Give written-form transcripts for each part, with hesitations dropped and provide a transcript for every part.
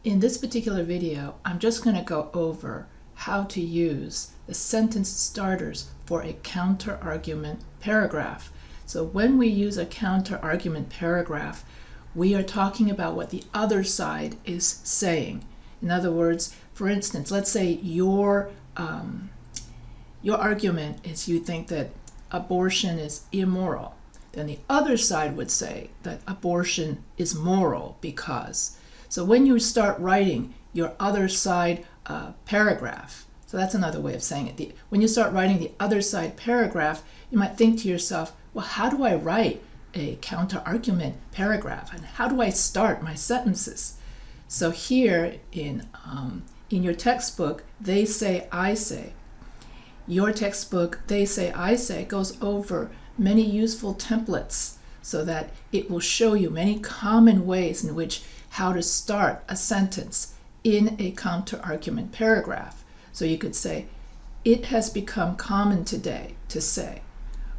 In this particular video, I'm just going to go over how to use the sentence starters for a counter-argument paragraph. So when we use a counter-argument paragraph, we are talking about what the other side is saying. In other words, for instance, let's say your argument is you think that abortion is immoral. Then the other side would say that abortion is moral because. So when you start writing your other side paragraph, so that's another way of saying it. When you start writing the other side paragraph, you might think to yourself, well, how do I write a counter-argument paragraph? And how do I start my sentences? So here in your textbook, they say, I say. Your textbook, they say, I say, goes over many useful templates so that it will show you many common ways in which how to start a sentence in a counter-argument paragraph. So you could say, it has become common today to say,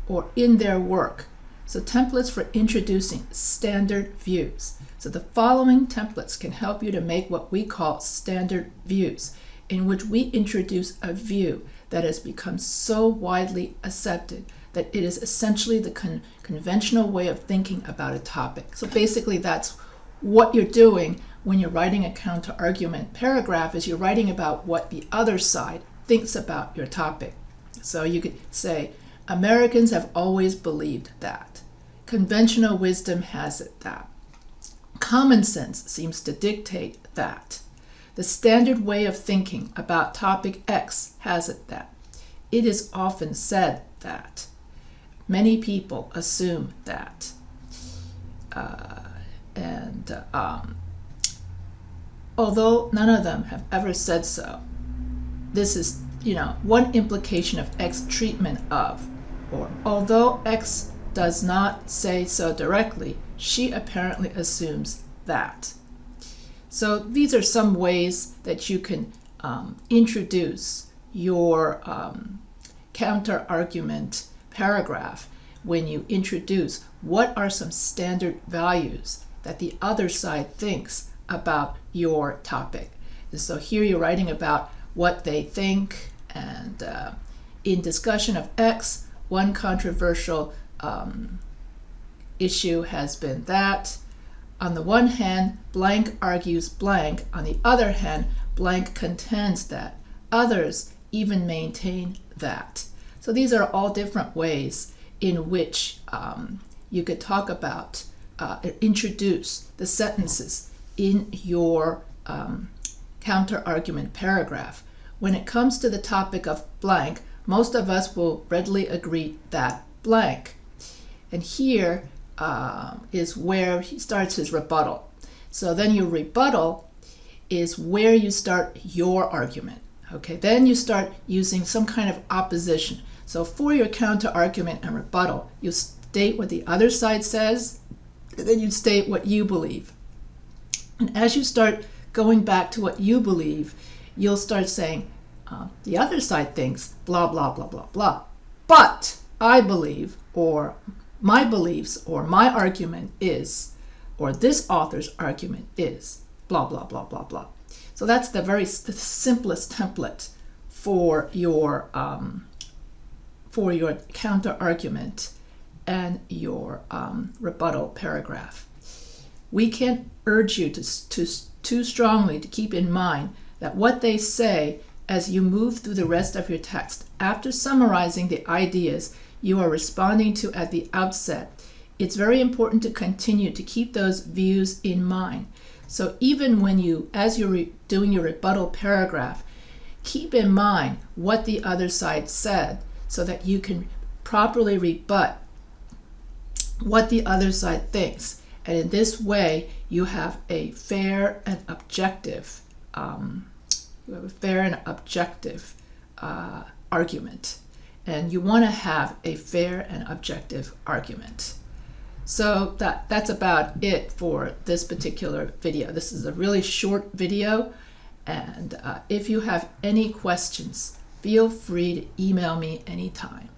or in their work. So templates for introducing standard views. So the following templates can help you to make what we call standard views, in which we introduce a view that has become so widely accepted that it is essentially the conventional way of thinking about a topic. So basically that's what you're doing when you're writing a counter-argument paragraph, is you're writing about what the other side thinks about your topic. So you could say, Americans have always believed that. Conventional wisdom has it that. Common sense seems to dictate that. The standard way of thinking about topic X has it that. It is often said that. Many people assume that. Although none of them have ever said so, this is, one implication of X treatment of, or although X does not say so directly, she apparently assumes that. So these are some ways that you can introduce your counter-argument paragraph when you introduce what are some standard values that the other side thinks about your topic. And so here you're writing about what they think, and in discussion of X, one controversial issue has been that on the one hand, blank argues blank. On the other hand, blank contends that. Others even maintain that. So these are all different ways in which you could talk about, introduce the sentences in your counter-argument paragraph. When it comes to the topic of blank, most of us will readily agree that blank. And here is where he starts his rebuttal. So then your rebuttal is where you start your argument. Okay, then you start using some kind of opposition. So for your counter-argument and rebuttal, you state what the other side says, and then you state what you believe. And as you start going back to what you believe, you'll start saying, the other side thinks blah, blah, blah, blah, blah. But I believe, or my beliefs, or my argument is, or this author's argument is, blah, blah, blah, blah, blah. So that's the simplest template for your counter-argument and your rebuttal paragraph. We can't urge you too strongly to keep in mind that what they say as you move through the rest of your text, after summarizing the ideas you are responding to at the outset, it's very important to continue to keep those views in mind. So even when as you're doing your rebuttal paragraph, keep in mind what the other side said so that you can properly rebut what the other side thinks. And in this way, you have a fair and objective, argument. And you want to have a fair and objective argument. So that's about it for this particular video. This is a really short video, and if you have any questions, feel free to email me anytime.